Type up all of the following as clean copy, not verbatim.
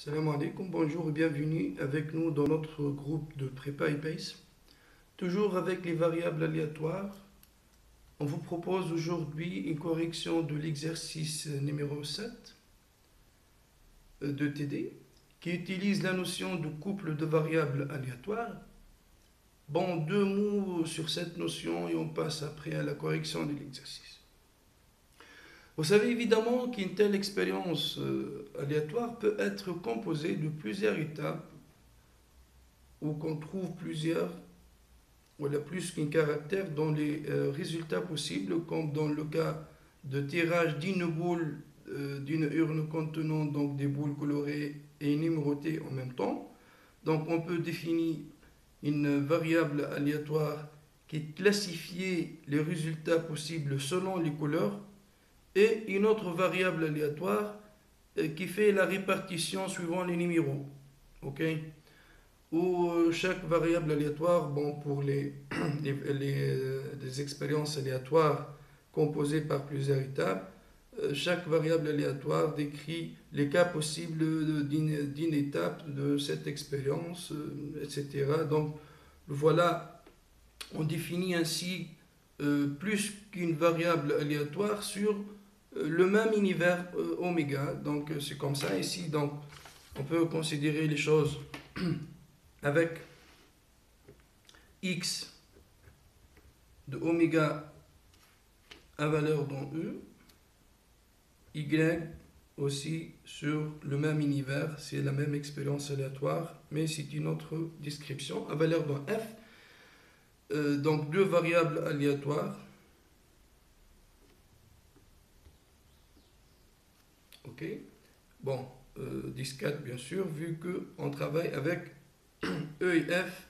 Salam alaikum, bonjour et bienvenue avec nous dans notre groupe de prépa IPACE. Toujours avec les variables aléatoires, on vous propose aujourd'hui une correction de l'exercice numéro 7 de TD qui utilise la notion de couple de variables aléatoires. Bon, deux mots sur cette notion et on passe après à la correction de l'exercice. Vous savez évidemment qu'une telle expérience aléatoire peut être composée de plusieurs étapes où qu'on trouve plusieurs, voilà, plus qu'un caractère dans les résultats possibles, comme dans le cas de tirage d'une boule d'une urne contenant donc des boules colorées et numérotées en même temps. Donc on peut définir une variable aléatoire qui classifie les résultats possibles selon les couleurs et une autre variable aléatoire qui fait la répartition suivant les numéros. Ok, où chaque variable aléatoire, bon, pour les expériences aléatoires composées par plusieurs étapes, chaque variable aléatoire décrit les cas possibles d'une étape de cette expérience, etc. Donc voilà, on définit ainsi plus qu'une variable aléatoire sur le même univers oméga. Donc c'est comme ça ici. Donc on peut considérer les choses avec x de oméga à valeur dans E, y aussi sur le même univers, c'est la même expérience aléatoire, mais c'est une autre description, à valeur dans f. Donc deux variables aléatoires. Ok. Bon, discrète bien sûr, vu qu'on travaille avec E et F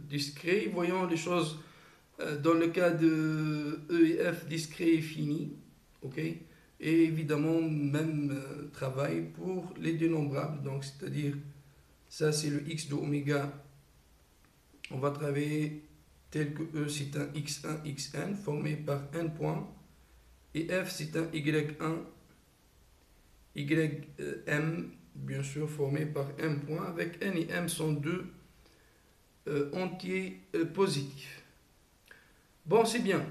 discret. Voyons les choses dans le cas de E et F discret et fini. Ok. Et évidemment, même travail pour les dénombrables. Donc, c'est-à-dire, ça c'est le x de oméga. On va travailler tel que E c'est un x1, xn formé par n points. Et F c'est un y1, ym, bien sûr, formé par m points, avec n et m sont deux entiers positifs. Bon, c'est bien.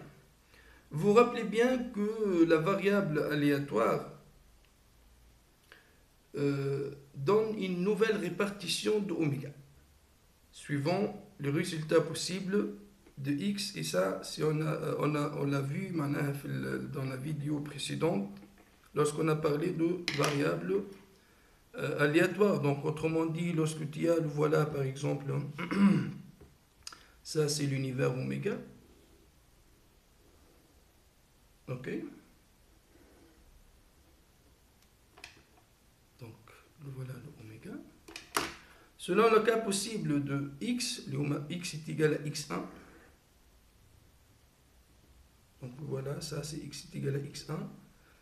Vous rappelez bien que la variable aléatoire donne une nouvelle répartition de oméga, suivant le résultat possible de x, et ça, on l'a vu dans la vidéo précédente, lorsqu'on a parlé de variables aléatoires. Donc, autrement dit, lorsque tu as, voilà par exemple, ça c'est l'univers oméga. Ok. Donc, voilà le oméga. Selon le cas possible de x, x est égal à x1. Donc voilà, ça c'est x est égal à x1.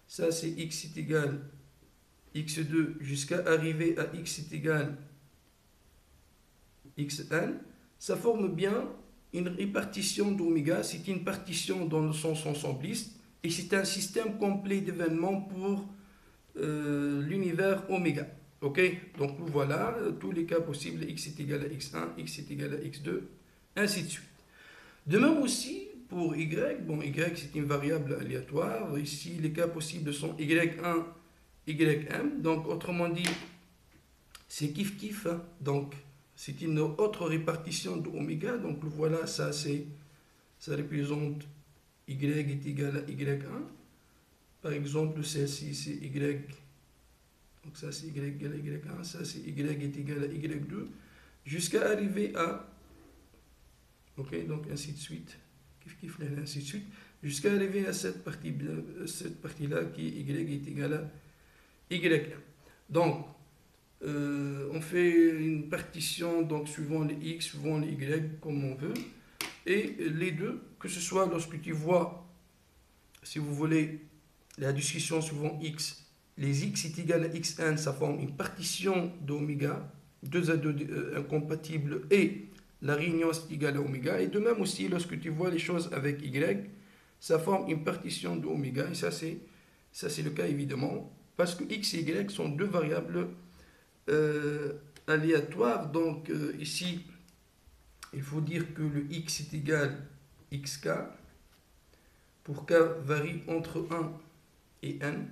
Ça c'est x est égal à x2 jusqu'à arriver à x est égal à xn. Ça forme bien une répartition d'oméga. C'est une partition dans le sens ensembliste. Et c'est un système complet d'événements pour l'univers oméga. Ok, donc voilà tous les cas possibles, x est égal à x1, x est égal à x2, ainsi de suite. De même aussi pour y, bon, y c'est une variable aléatoire. Ici les cas possibles sont y1, ym, donc autrement dit c'est kiff kiff, hein. Donc c'est une autre répartition de oméga. Donc voilà, ça représente y est égal à y1. Par exemple, celle-ci c'est y. Donc ça c'est y égale à y1, ça c'est y est égal à y2, jusqu'à arriver à, ok, donc ainsi de suite, ainsi de suite, jusqu'à arriver à cette partie-là qui est y est égal à y1. Donc, on fait une partition donc suivant les x, suivant les y, comme on veut, et les deux, que ce soit lorsque tu vois, si vous voulez, la discussion suivant x, les x est égal à xn, ça forme une partition d'oméga, 2 à 2 incompatibles, et la réunion est égale à oméga. Et de même aussi, lorsque tu vois les choses avec y, ça forme une partition d'oméga. Et ça c'est le cas évidemment, parce que x et y sont deux variables aléatoire. Donc ici, il faut dire que le x est égal xk pour k varie entre 1 et n.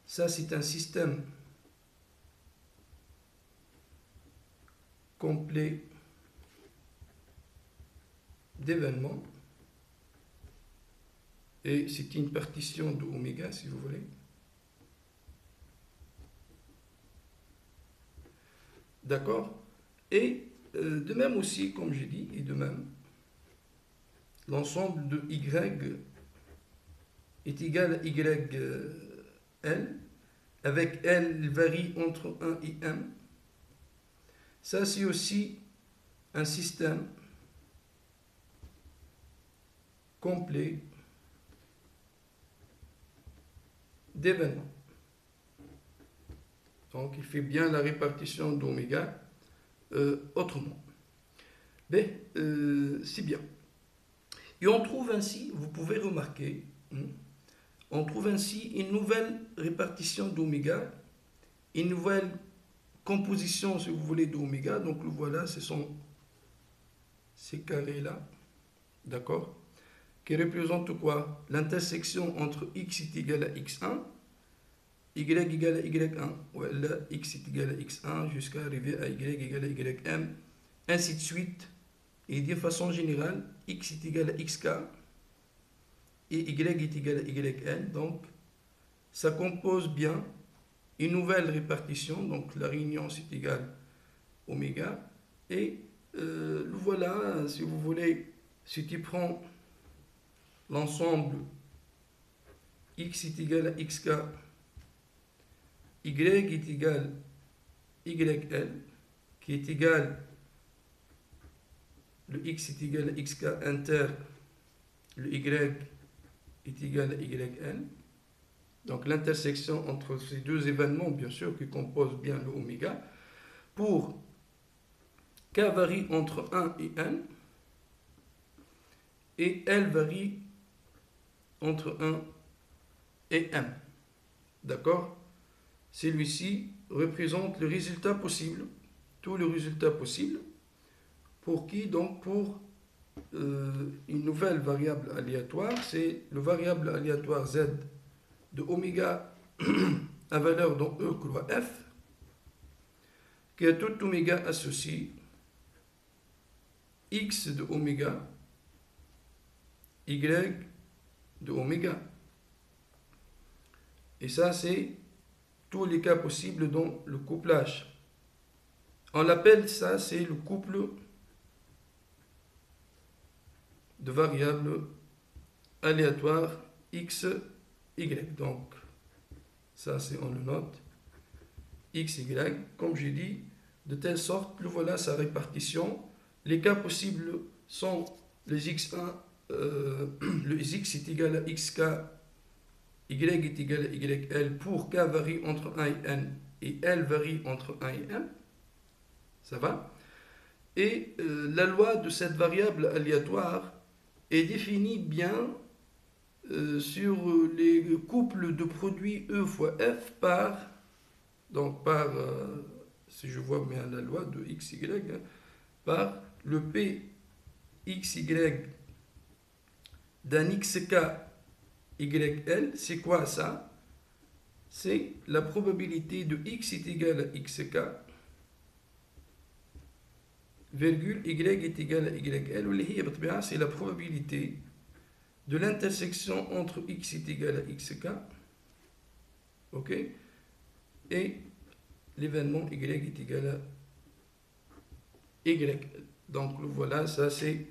Ça, c'est un système complet d'événements. Et c'est une partition de oméga, si vous voulez. D'accord? Et de même aussi, comme j'ai dit, et de même, l'ensemble de y est égal à YL, avec L, il varie entre 1 et m. Ça, c'est aussi un système complet d'événements. Donc, il fait bien la répartition d'oméga autrement. Mais, c'est bien. Et on trouve ainsi, vous pouvez remarquer, on trouve ainsi une nouvelle répartition d'oméga, une nouvelle composition, si vous voulez, d'oméga. Donc, le voilà, ce sont ces carrés-là, d'accord, qui représentent quoi? L'intersection entre x est égal à x1, y égale à y1, ou là, x est égal à x1 jusqu'à arriver à y égale à ym, ainsi de suite. Et de façon générale, x est égal à xk et y est égal à yn. Donc, ça compose bien une nouvelle répartition. Donc, la réunion, c'est égal oméga. Et le voilà, si vous voulez, si tu prends l'ensemble x est égal à xk, y est égal à yl, qui est égal, le x est égal à xk inter, le y est égal à yl. Donc l'intersection entre ces deux événements, bien sûr, qui composent bien le oméga, pour k varie entre 1 et n, et L varie entre 1 et m. D'accord? Celui-ci représente le résultat possible, tous les résultats possibles, pour qui? Donc pour une nouvelle variable aléatoire, c'est le variable aléatoire z de oméga à valeur dans E croix f, qui a tout oméga associé, x de oméga, y de oméga. Et ça, c'est tous les cas possibles dans le couplage. On l'appelle ça, c'est le couple de variables aléatoires x, y. Donc, ça, c'est on le note. X, y, comme j'ai dit, de telle sorte que voilà sa répartition. Les cas possibles sont les x1, le x est égal à xk, y est égal à yl pour k varie entre 1 et n et l varie entre 1 et m. Ça va? Et la loi de cette variable aléatoire est définie bien sur les couples de produits E fois F par, donc par, si je vois bien la loi de XY, par le PXY d'un XK YL. C'est quoi ça? C'est la probabilité de X est égal à XK, virgule Y est égal à YL, c'est la probabilité de l'intersection entre x est égal à xk, ok, et l'événement y est égal à y. Donc voilà, ça c'est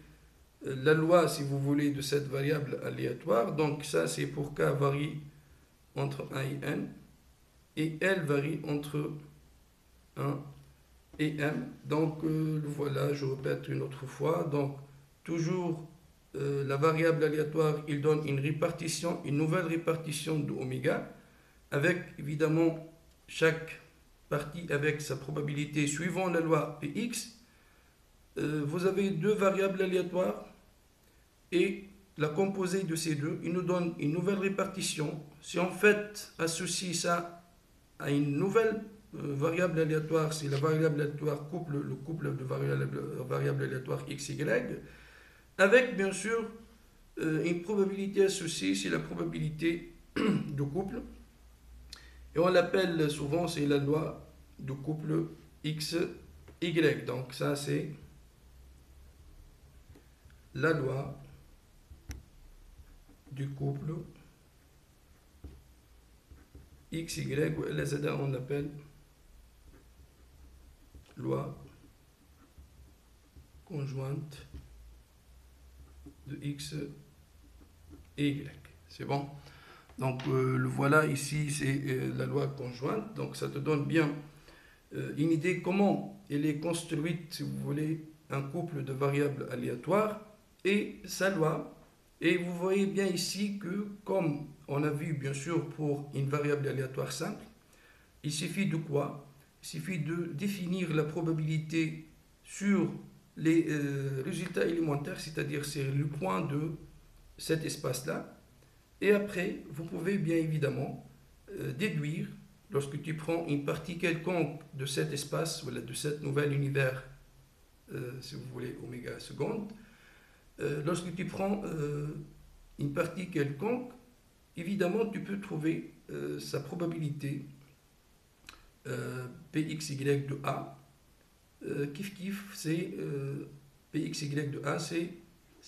la loi, si vous voulez, de cette variable aléatoire. Donc ça c'est pour k varie entre 1 et n, et l varie entre 1 et m. Donc voilà, je répète une autre fois. Donc toujours la variable aléatoire, il donne une répartition, une nouvelle répartition de oméga, avec évidemment chaque partie avec sa probabilité suivant la loi Px. Vous avez deux variables aléatoires et la composée de ces deux, il nous donne une nouvelle répartition. Si on fait associe ça à une nouvelle variable aléatoire, c'est la variable aléatoire couple, le couple de variables aléatoires x, y, avec bien sûr une probabilité associée, c'est la probabilité de couple. Et on l'appelle souvent, c'est la loi de couple x, y. Donc ça, c'est la loi du couple x, y, ou LZA, on l'appelle loi conjointe de x et y. C'est bon? Donc le voilà ici, c'est la loi conjointe. Donc ça te donne bien une idée comment elle est construite, si vous voulez, un couple de variables aléatoires et sa loi. Et vous voyez bien ici que, comme on a vu bien sûr pour une variable aléatoire simple, il suffit de quoi? Il suffit de définir la probabilité sur les résultats élémentaires, c'est-à-dire c'est le point de cet espace-là. Et après, vous pouvez bien évidemment déduire, lorsque tu prends une partie quelconque de cet espace, voilà, de cet nouvel univers, si vous voulez, oméga seconde, lorsque tu prends une partie quelconque, évidemment, tu peux trouver sa probabilité Pxy de A. Kif kif, c'est Pxy de A, c'est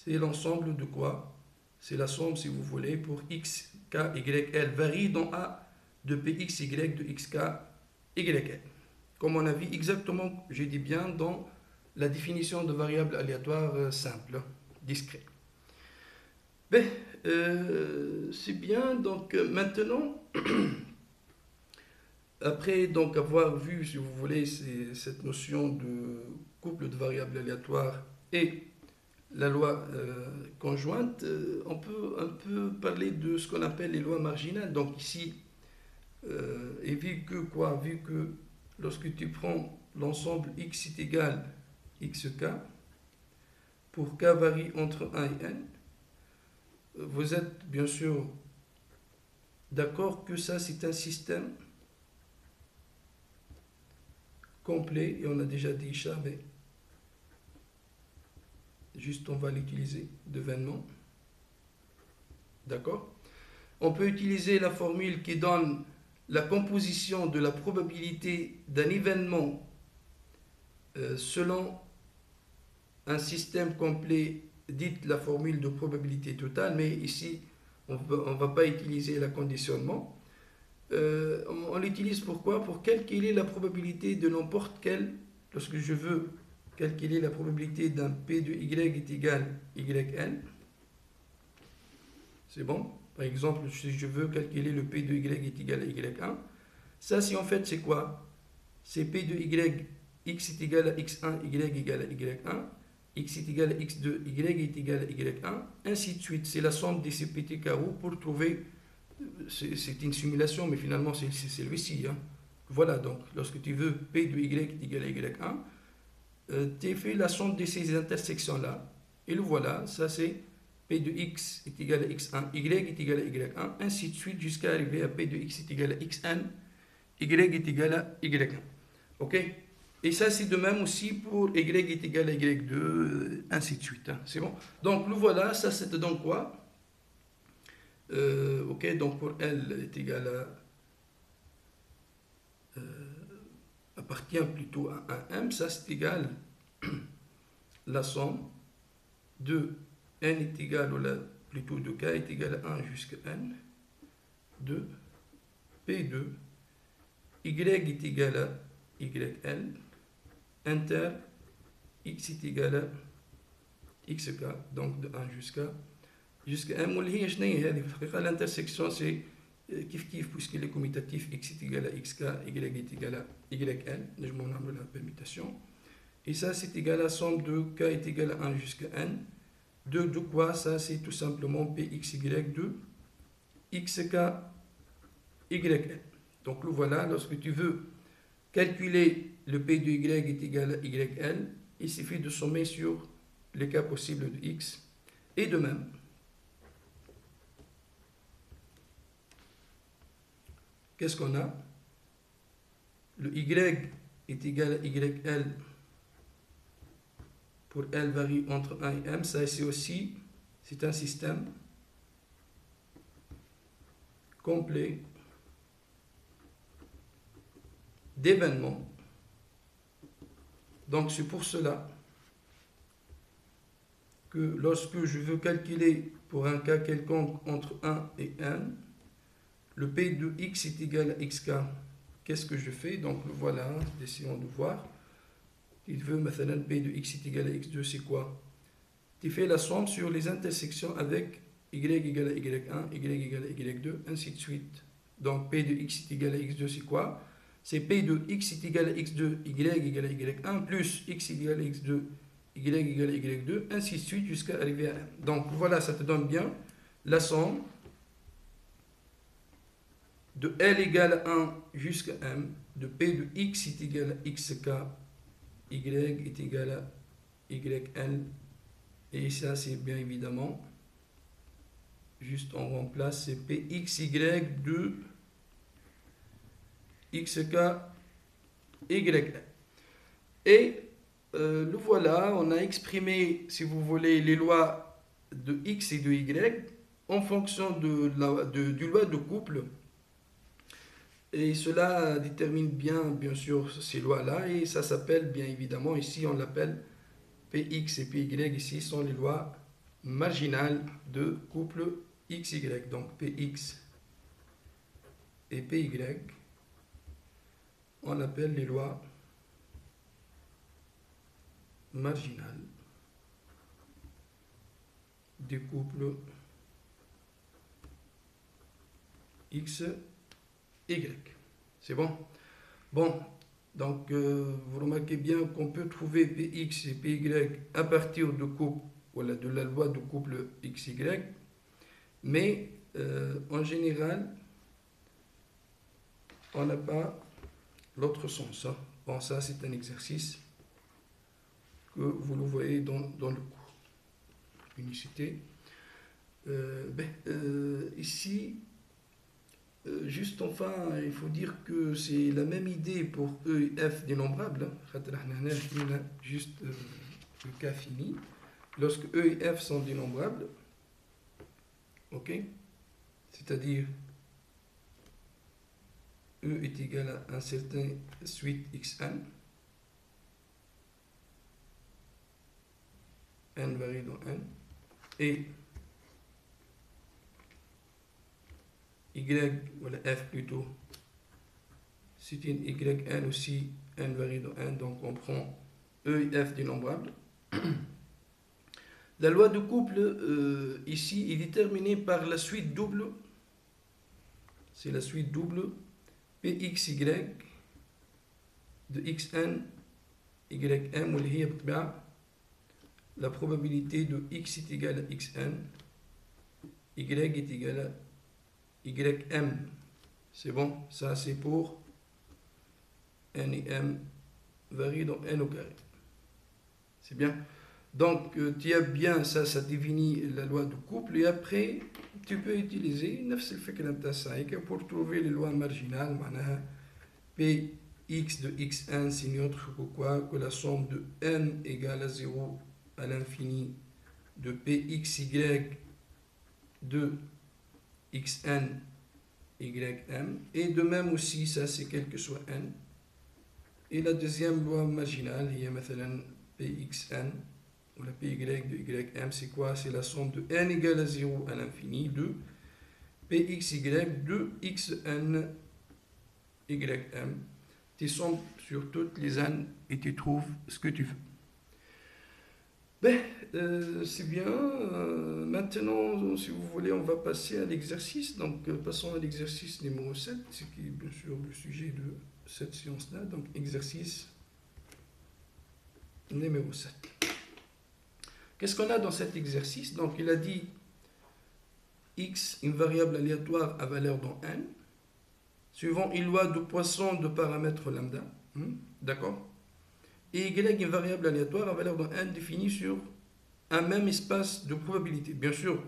l'ensemble de quoi? C'est la somme, si vous voulez, pour x, k, y, l varie dans A de Pxy de xk, y, l. Comme on a vu exactement, j'ai dit bien, dans la définition de variable aléatoire simple, discret. Ben, c'est bien, donc maintenant, après donc avoir vu, si vous voulez, cette notion de couple de variables aléatoires et la loi conjointe, on peut un peu parler de ce qu'on appelle les lois marginales. Donc ici, et vu que quoi? Vu que lorsque tu prends l'ensemble x est égal xk, pour k varie entre 1 et n, vous êtes bien sûr d'accord que ça c'est un système complet, et on a déjà dit ça, mais juste on va l'utiliser de vainement. D'accord? On peut utiliser la formule qui donne la composition de la probabilité d'un événement selon un système complet, dite la formule de probabilité totale, mais ici on ne va pas utiliser le conditionnement. On l'utilise pourquoi? Pour calculer la probabilité de n'importe quel, lorsque je veux calculer la probabilité d'un P de Y est égal YN. C'est bon? Par exemple, si je veux calculer le P de Y est égal à Y1, ça, si en fait, c'est quoi? C'est P de Y, X est égal à X1, Y égal à Y1, X est égal à X2, Y est égal à Y1, ainsi de suite. C'est la somme de ces petits carreaux pour trouver, c'est une simulation, mais finalement, c'est celui-ci. Hein. Voilà, donc, lorsque tu veux P de Y est égal à Y1, tu fait la somme de ces intersections-là, et le voilà, ça c'est P de X est égal à X1, Y est égal à Y1, ainsi de suite, jusqu'à arriver à P de X est égal à Xn, Y est égal à Y1. Ok? Et ça, c'est de même aussi pour Y est égal à Y2, ainsi de suite. Hein. C'est bon? Donc, le voilà, ça, c'est donc quoi? Ok, donc pour L est égal à... appartient plutôt à un M, ça, c'est égal la somme de N est égal, ou plutôt de K est égal à 1 jusqu'à N, de P2, Y est égal à YL, inter X est égal à XK, donc de 1 jusqu'à M. واللي هي شنو هي هذه في الحقيقة l'intersection c'est كيف puisqu'il est commutatif X est égal à XK, Y est égal à YL, نجمو نعملو la permutation, et ça c'est égal à la somme de K est égal à 1 jusqu'à N, de quoi? Ça c'est tout simplement PXY de XK YL. Donc le voilà, lorsque tu veux calculer le P de Y est égal à YL, il suffit de sommer sur les cas possibles de X. Et de même, qu'est-ce qu'on a? le y est égal à YL pour L varie entre 1 et m. Ça ici aussi, c'est un système complet d'événements. Donc c'est pour cela que lorsque je veux calculer pour un cas quelconque entre 1 et n, le P de x est égal à xk. Qu'est-ce que je fais? Donc voilà, essayons de voir. Il veut maintenant P de x est égal à x2, c'est quoi? Tu fais la somme sur les intersections avec y égale à y1, y égale à y2, ainsi de suite. Donc P de x est égal à x2, c'est quoi? C'est P de x est égal à x2, y égale à y1, plus x égale à x2, y égale à y2, ainsi de suite jusqu'à arriver à m. Donc voilà, ça te donne bien la somme de L égale à 1 jusqu'à m, de P de x est égal à xk, y est égal à yl, et ça c'est bien évidemment, juste on remplace, c'est pxy de xk yl. Et le voilà, on a exprimé, si vous voulez, les lois de x et de y en fonction du loi de couple. Et cela détermine bien sûr ces lois-là, et ça s'appelle bien évidemment, ici on l'appelle Px et Py, ici sont les lois marginales de couple XY. Donc Px et Py, on appelle les lois marginales du couple X, Y. C'est bon? Bon, donc vous remarquez bien qu'on peut trouver Px et Py à partir de couple, voilà, de la loi de couple XY, mais en général, on n'a pas l'autre sens. Hein. Bon, ça c'est un exercice que vous le voyez dans le cours. Unicité. Ici, juste enfin, il faut dire que c'est la même idée pour E et F dénombrables. Juste le cas fini. Lorsque E et F sont dénombrables, ok, c'est-à-dire E est égal à un certain suite xn, n varie dans n, et y, voilà f plutôt, c'est une yn aussi, n varie dans n, donc on prend E et f dénombrables. La loi de couple ici est déterminée par la suite double, c'est la suite double Pxy de xn ym, où il y a la probabilité de x est égal à xn, y est égal à ym. C'est bon, ça c'est pour n et m varient dans n au carré. C'est bien. Donc tu as bien ça, ça définit la loi de couple, et après tu peux utiliser pour trouver les lois marginales. Px de xn c'est ni autre que quoi que la somme de n égale à 0 à l'infini de Pxy de xn ym, et de même aussi ça c'est quel que soit n. Et la deuxième loi marginale, il y a maintenant Pxn ou la Py de ym, c'est quoi? C'est la somme de n égale à 0 à l'infini de Pxy de xn ym. Tu sommes sur toutes les n et tu trouves ce que tu veux. C'est bien. Maintenant, si vous voulez, on va passer à l'exercice. Donc, passons à l'exercice numéro 7, ce qui est bien sûr le sujet de cette séance-là. Donc, exercice numéro 7. Qu'est-ce qu'on a dans cet exercice? Donc, il a dit x, une variable aléatoire à valeur dans n, suivant une loi de Poisson de paramètres lambda. D'accord? Et y, une variable aléatoire à valeur dans n définie sur un même espace de probabilité. Bien sûr,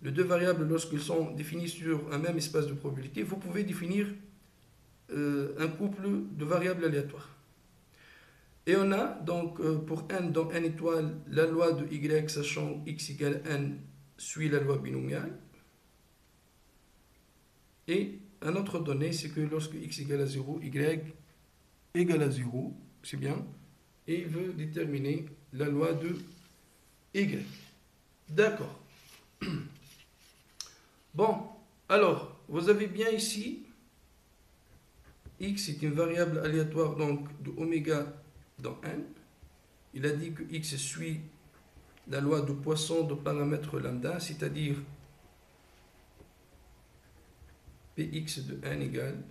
les deux variables, lorsqu'ils sont définis sur un même espace de probabilité, vous pouvez définir un couple de variables aléatoires. Et on a donc pour n dans n étoile la loi de y sachant x égale n suit la loi binomiale. Et un autre donné, c'est que lorsque x égale à 0, y égale à 0, c'est bien, et il veut déterminer la loi de y. D'accord. Bon, alors, vous avez bien ici, x est une variable aléatoire donc de oméga dans n. Il a dit que x suit la loi de Poisson de paramètre lambda, c'est-à-dire px de n égale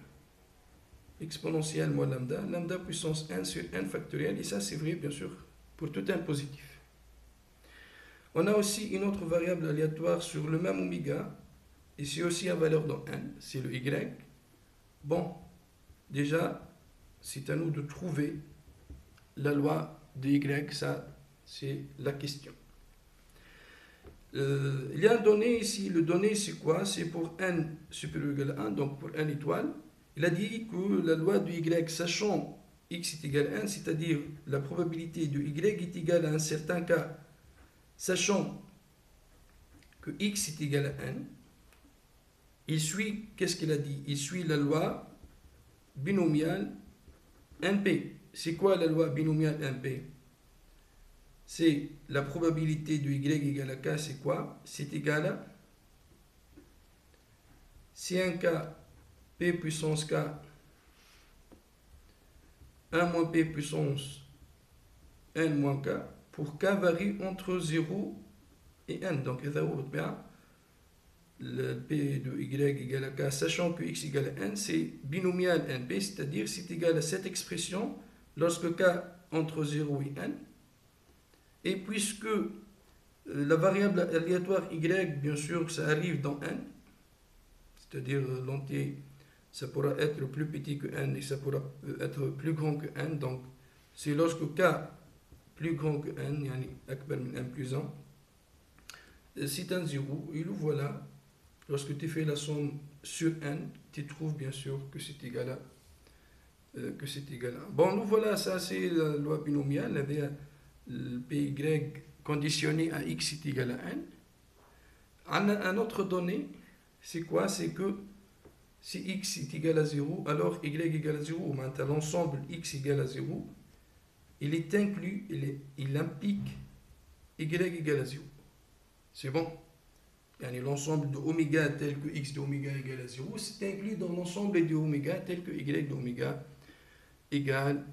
exponentielle moins lambda, lambda puissance n sur n factoriel, et ça c'est vrai bien sûr pour tout n positif. On a aussi une autre variable aléatoire sur le même oméga, et c'est aussi à valeur dans n, c'est le y. Bon, déjà, c'est à nous de trouver la loi de y, ça c'est la question. Il y a un donné ici, le donné c'est quoi? C'est pour n supérieur ou égal à 1, donc pour n étoile. Il a dit que la loi de y, sachant x est égal à n, c'est-à-dire la probabilité de y est égale à un certain cas, sachant que x est égal à n, il suit, qu'est-ce qu'il a dit? Il suit la loi binomiale NP. C'est quoi la loi binomiale NP? C'est la probabilité de y égale à k, c'est quoi? C'est égal à C1k p puissance k 1 moins p puissance n moins k pour k varie entre 0 et n. Donc, le p de y égale à k, sachant que x égale à n, c'est binomial np, c'est-à-dire c'est égal à cette expression lorsque k entre 0 et n. Et puisque la variable aléatoire y, bien sûr, ça arrive dans n, c'est-à-dire l'entier, ça pourra être plus petit que n et ça pourra être plus grand que n. Donc, c'est lorsque k plus grand que n, yani akbar min n plus 1, c'est un 0, et le voilà. Lorsque tu fais la somme sur n, tu trouves bien sûr que c'est égal à 1. Bon, nous voilà, ça c'est la loi binomiale, avec le py conditionné à x est égal à n. Un autre donné, c'est quoi? C'est que si x est égal à 0, alors y égale à 0. Maintenant, l'ensemble x égale à 0, il est inclus, il implique y égale à 0. C'est bon? L'ensemble de oméga tel que x de oméga égale à 0, c'est inclus dans l'ensemble de oméga tel que y de oméga égale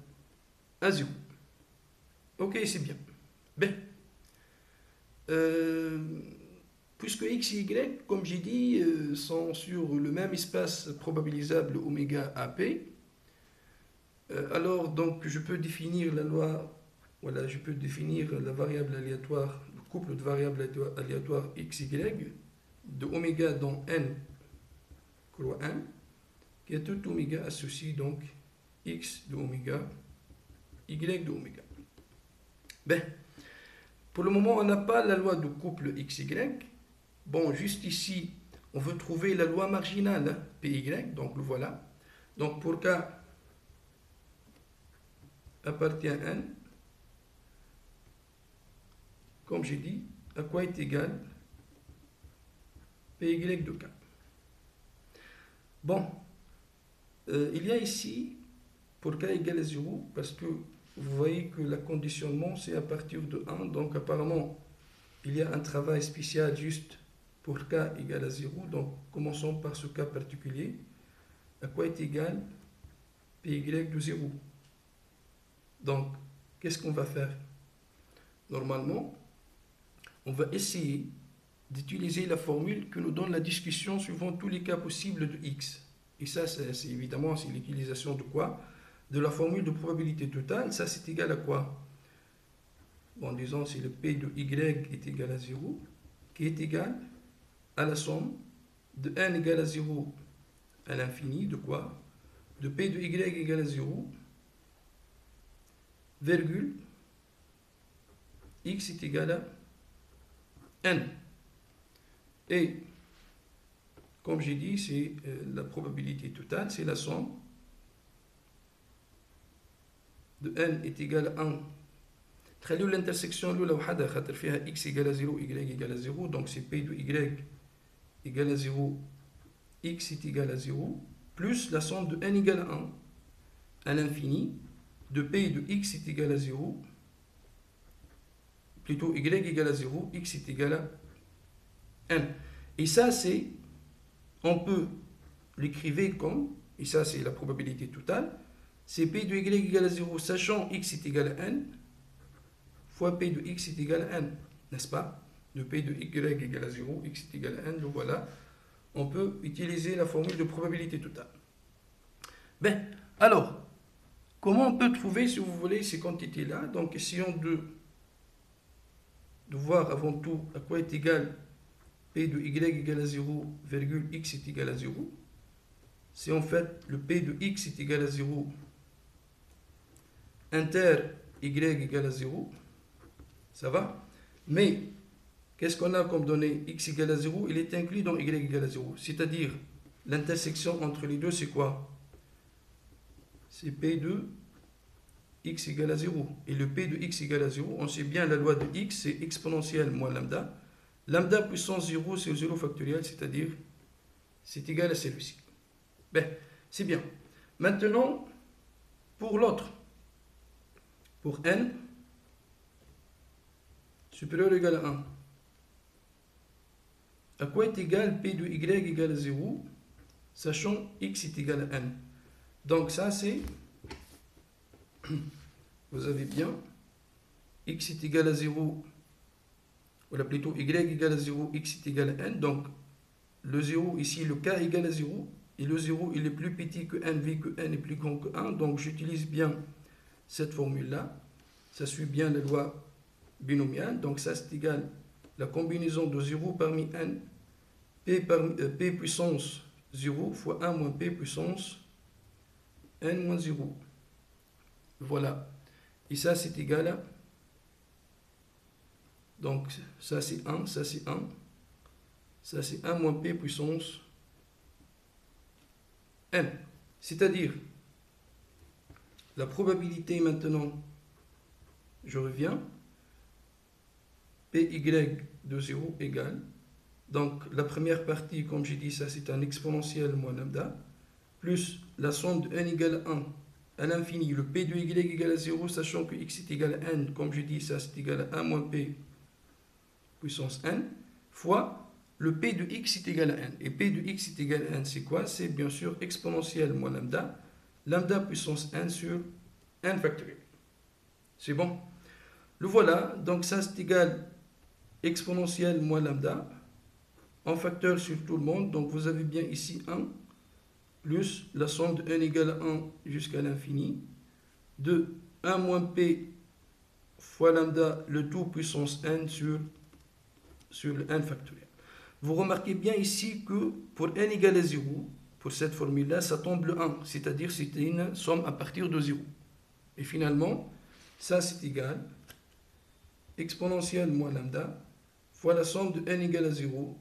à 0. Ok, c'est bien. Ben, puisque x et y, comme j'ai dit, sont sur le même espace probabilisable oméga AP, alors donc je peux définir la loi, voilà, je peux définir la variable aléatoire, le couple de variables aléatoires x, y, de oméga dans n croix 1, qui est tout oméga associé donc x de oméga, y de oméga. Ben, pour le moment, on n'a pas la loi de couple xy. Bon, juste ici, on veut trouver la loi marginale, hein, py, donc le voilà. Donc pour k appartient à n, comme j'ai dit, à quoi est égal py de k. Bon, il y a ici, pour k égale à 0, parce que vous voyez que le conditionnement, c'est à partir de 1. Donc, apparemment, il y a un travail spécial juste pour k égale à 0. Donc, commençons par ce cas particulier. À quoi est égal py de 0? Donc, qu'est-ce qu'on va faire? Normalement, on va essayer d'utiliser la formule que nous donne la discussion suivant tous les cas possibles de x. Et ça, c'est évidemment, c'est l'utilisation de quoi? De la formule de probabilité totale. Ça, c'est égal à quoi? Bon, disons, si le p de y est égal à 0, qui est égal à la somme de n égale à 0 à l'infini, de quoi? De p de y égale à 0, virgule, x est égal à n. Et, comme j'ai dit, c'est la probabilité totale, c'est la somme de n est égal à 1. Tخليو l'intersection l'oula وحدها خاطر فيها x égale à 0, y égale à 0, donc c'est p de y égale à 0, x est égal à 0, plus la somme de n égale à 1 à l'infini, de p de x est égal à 0, plutôt y égale à 0, x est égal à n. Et ça, c'est, on peut l'écrire comme, et ça c'est la probabilité totale, c'est p de y égale à 0, sachant x est égal à n, fois p de x est égal à n, n'est-ce pas? De p de y égale à 0, x est égal à n, donc voilà, on peut utiliser la formule de probabilité totale. Ben, alors, comment on peut trouver, si vous voulez, ces quantités-là? Donc, essayons de voir avant tout à quoi est égal p de y égale à 0, virgule x est égal à 0. C'est en fait le p de x est égal à 0, inter y égale à 0. Ça va? Mais, qu'est-ce qu'on a comme données? X égale à 0, il est inclus dans y égale à 0. C'est-à-dire, l'intersection entre les deux, c'est quoi? C'est p de x égale à 0. Et le p de x égale à 0, on sait bien la loi de x, c'est exponentielle moins lambda. Lambda puissance 0, c'est 0 factoriel, c'est-à-dire, c'est égal à celui-ci. Ben, c'est bien. Maintenant, pour l'autre, pour n, supérieur ou égal à 1. À quoi est égal p de y égale à 0, sachant x est égal à n? Donc ça c'est, vous avez bien, x est égal à 0, ou plutôt y égale à 0, x est égal à n, donc le 0 ici, le k égale à 0, et le 0 il est plus petit que n, vu que n est plus grand que 1, donc j'utilise bien cette formule-là, ça suit bien la loi binomiale, donc ça c'est égal la combinaison de 0 parmi n, p puissance 0 fois 1 moins p puissance n moins 0. Voilà. Et ça c'est égal à, donc ça c'est 1, ça c'est 1, ça c'est 1 moins p puissance n. C'est-à-dire, la probabilité maintenant, je reviens, py de 0 égale, donc la première partie, comme j'ai dit, ça c'est un exponentiel moins lambda, plus la somme de n égale à 1 à l'infini, le p de y égale à 0, sachant que x est égal à n, comme j'ai dit, ça c'est égal à 1 moins p puissance n, fois le p de x est égal à n. Et p de x est égal à n, c'est quoi? C'est bien sûr exponentiel moins lambda, lambda puissance n sur n factoriel. C'est bon? Le voilà, donc ça c'est égal exponentiel moins lambda, en facteur sur tout le monde, donc vous avez bien ici 1, plus la somme de n égale à 1 jusqu'à l'infini, de 1 moins p fois lambda, le tout puissance n sur le n factoriel. Vous remarquez bien ici que pour n égale à 0, pour cette formule-là, ça tombe le 1, c'est-à-dire c'est une somme à partir de 0. Et finalement, ça c'est égal exponentielle moins lambda fois la somme de n égale à 0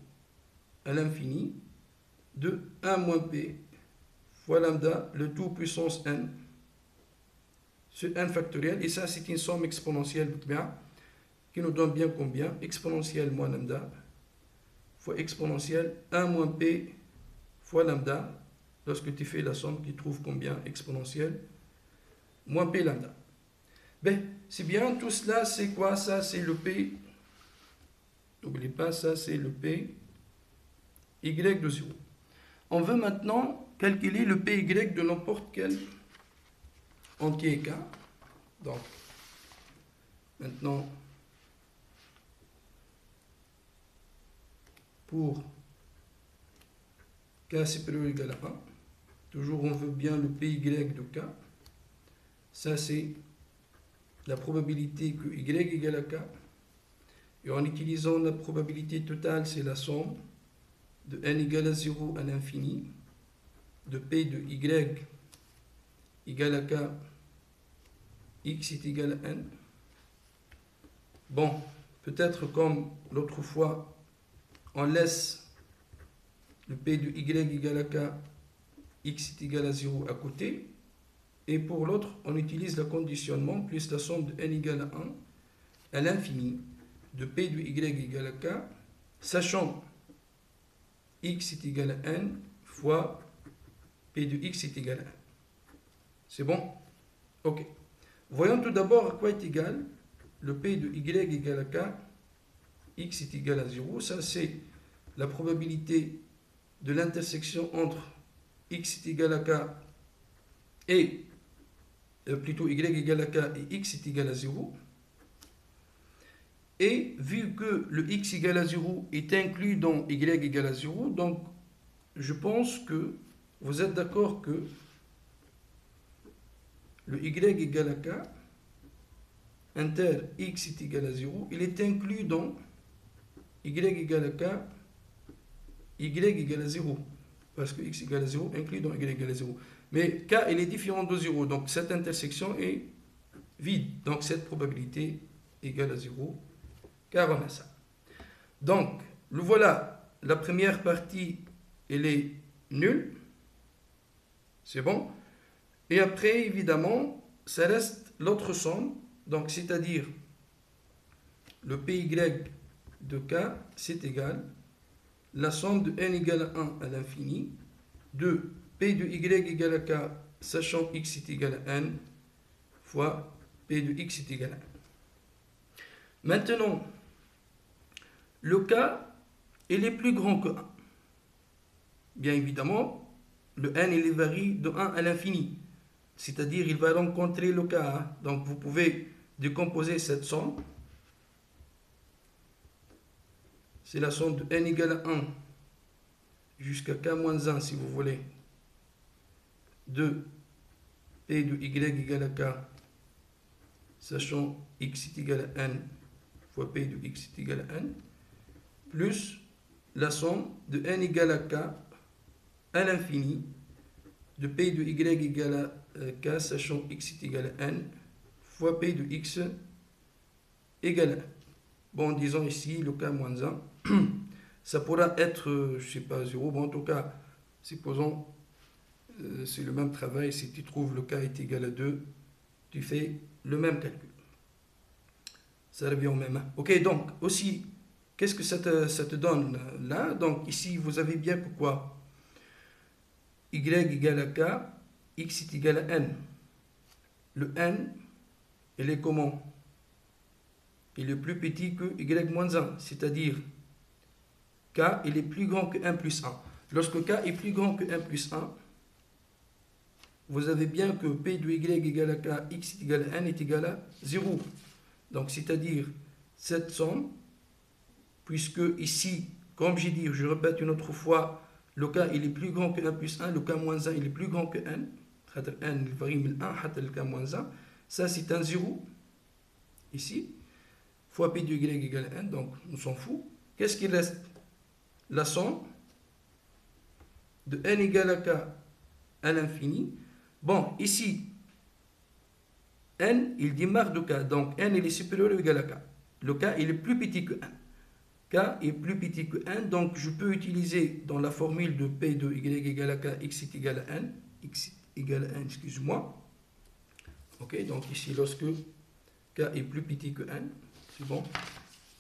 à l'infini de 1 moins p fois lambda, le tout puissance n sur n factoriel. Et ça c'est une somme exponentielle qui nous donne bien combien? Exponentielle moins lambda fois exponentielle 1 moins p fois lambda. Lorsque tu fais la somme, tu trouves combien? Exponentielle moins p lambda. Ben, c'est bien, tout cela, c'est quoi? Ça, c'est le p. N'oubliez pas, ça, c'est le p y de 0. On veut maintenant calculer le py de n'importe quel entier k. Donc, maintenant, pour k supérieur ou égal à 1, toujours on veut bien le py de k. Ça, c'est la probabilité que y égale à k. Et en utilisant la probabilité totale, c'est la somme de n égale à 0 à l'infini, de p de y égale à k, x est égal à n. Bon, peut-être comme l'autre fois, on laisse le p de y égale à k, x est égal à 0 à côté. Et pour l'autre, on utilise le conditionnement plus la somme de n égale à 1 à l'infini de p de y égale à k, sachant x est égal à n fois p de x est égal à 1. C'est bon? Ok. Voyons tout d'abord à quoi est égal le p de y égale à k, x est égal à 0. Ça, c'est la probabilité de l'intersection entre x est égal à k et plutôt y égale à k et x est égal à 0. Et vu que le x égale à 0 est inclus dans y égale à 0, donc je pense que vous êtes d'accord que le y égale à k inter x est égal à 0, il est inclus dans y égale à k, y égale à 0. Parce que x égale à 0 inclus dans y égale à 0. Mais k, il est différent de 0, donc cette intersection est vide. Donc cette probabilité égale à 0, car on a ça. Donc, le voilà, la première partie, elle est nulle. C'est bon. Et après, évidemment, ça reste l'autre somme. Donc, c'est-à-dire le py de k, c'est égal la somme de n égale à 1 à l'infini de p de y égale à k, sachant x est égal à n, fois p de x est égal à 1. Maintenant, le k, il est plus grand que 1. Bien évidemment, le n, il varie de 1 à l'infini. C'est-à-dire, il va rencontrer le k. Donc, vous pouvez décomposer cette somme. C'est la somme de n égale à 1 jusqu'à k moins 1, si vous voulez, de p de y égale à k, sachant x est égal à n fois p de x est égal à n, plus la somme de n égale à k à l'infini de p de y égale à k, sachant x est égal à n, fois p de x égale à 1. Bon, disons ici le k moins 1. Ça pourra être, je ne sais pas, 0. Bon, en tout cas, supposons, c'est le même travail. Si tu trouves le k est égal à 2, tu fais le même calcul. Ça revient au même. Ok, donc, aussi, qu'est-ce que ça te donne là? Donc, ici, vous avez bien que quoi? Y égale à k, x est égal à n. Le n, il est comment? Il est plus petit que y moins 1, c'est-à-dire k, il est plus grand que 1 plus 1. Lorsque k est plus grand que 1 plus 1, vous avez bien que p de y égale à k, x est égal à n est égal à 0. Donc, c'est-à-dire cette somme, puisque ici, comme j'ai dit, je répète une autre fois, le k il est plus grand que 1 plus 1, le k moins 1 il est plus grand que n, n il varie de 1 حتى le k moins 1, ça c'est un 0, ici, fois p de y égale à n, donc on s'en fout. Qu'est-ce qui reste? La somme de n égale à k à l'infini. Bon, ici, n, il démarre de k, donc n il est supérieur ou égal à k. Le k, il est plus petit que 1. K est plus petit que 1, donc je peux utiliser dans la formule de P de y égale à k, x est égal à n, x est égal à n, excuse-moi. Ok, donc ici, lorsque k est plus petit que n, c'est bon.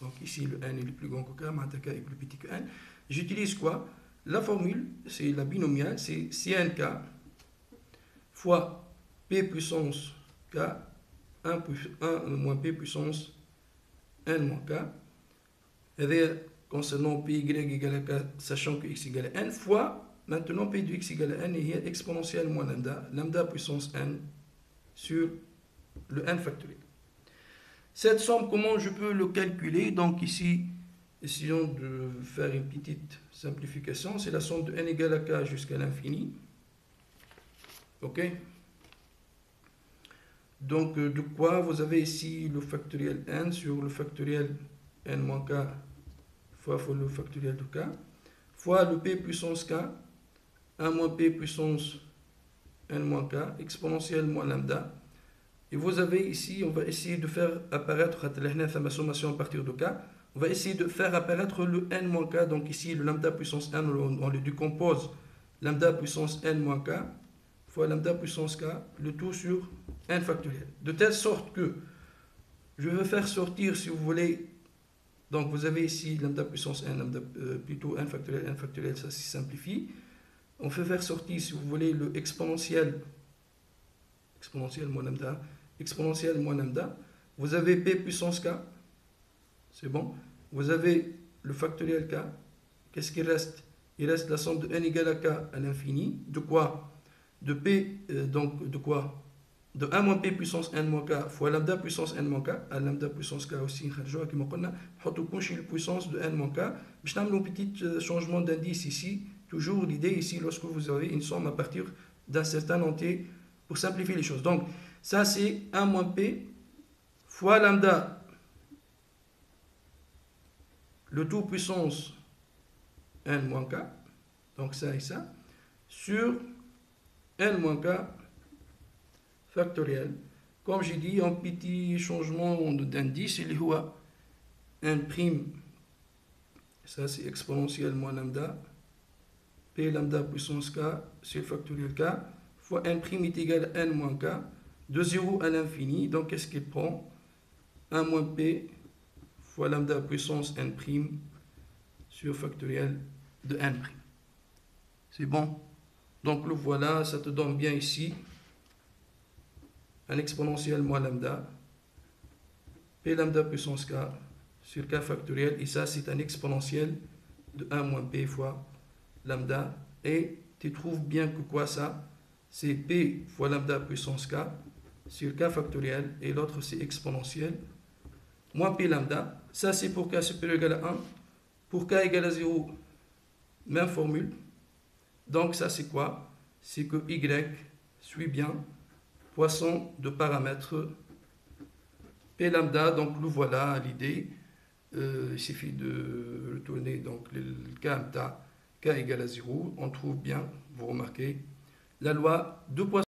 Donc ici, le n est plus grand que k, maintenant k est plus petit que n. J'utilise quoi? La formule, c'est la binomiale, c'est Cnk fois p puissance k, 1 moins p puissance n moins k. Et concernant py égale à k, sachant que x égale à n, fois maintenant p de x égale à n est exponentielle moins lambda, lambda puissance n sur le n factoriel. Cette somme, comment je peux le calculer? Donc ici, essayons de faire une petite simplification. C'est la somme de n égale à k jusqu'à l'infini. Ok? Donc de quoi vous avez ici le factoriel n sur le factoriel n moins k fois le factoriel de k, fois le p puissance k, 1 moins p puissance n moins k, exponentielle moins lambda. Et vous avez ici, on va essayer de faire apparaître la sommation à partir de k. On va essayer de faire apparaître le n moins k. Donc ici, le lambda puissance n, on le décompose. Lambda puissance n moins k fois lambda puissance k, le tout sur n factoriel. De telle sorte que je veux faire sortir, si vous voulez, donc vous avez ici lambda puissance n, plutôt n factoriel, ça se simplifie. On fait faire sortir, si vous voulez, le exponentiel moins lambda. Vous avez p puissance k, c'est bon. Vous avez le factoriel k. Qu'est-ce qu'il reste? Il reste la somme de n égale à k à l'infini. De quoi? De p, donc de quoi? De 1 moins p puissance n moins k fois lambda puissance n moins k. À lambda puissance k aussi, comme on a dit, la puissance de n moins k. Je vais faire un petit changement d'indice ici. Toujours l'idée ici, lorsque vous avez une somme à partir d'un certain entier, pour simplifier les choses. Donc, ça c'est 1 moins p fois lambda, le tout puissance n moins k, donc ça et ça, sur n moins k factoriel. Comme j'ai dit, un petit changement d'indice, il y a n prime, ça c'est exponentiel moins lambda, p lambda puissance k sur factoriel k, fois n prime est égal à n moins k, de 0 à l'infini. Donc qu'est-ce qu'il prend? 1 moins p fois lambda puissance n prime sur factoriel de n prime. C'est bon? Donc le voilà, ça te donne bien ici un exponentiel moins lambda, p lambda puissance k sur k factoriel, et ça c'est un exponentiel de 1 moins p fois lambda, et tu trouves bien que quoi ça? C'est p fois lambda puissance k sur k factoriel, et l'autre c'est exponentiel moins p lambda. Ça c'est pour k supérieur égal à 1. Pour k égale à 0, même formule. Donc ça c'est quoi? C'est que y suit bien poisson de paramètres p lambda. Donc le voilà l'idée. Il suffit de retourner donc le k égale à 0. On trouve bien, vous remarquez, la loi de Poisson.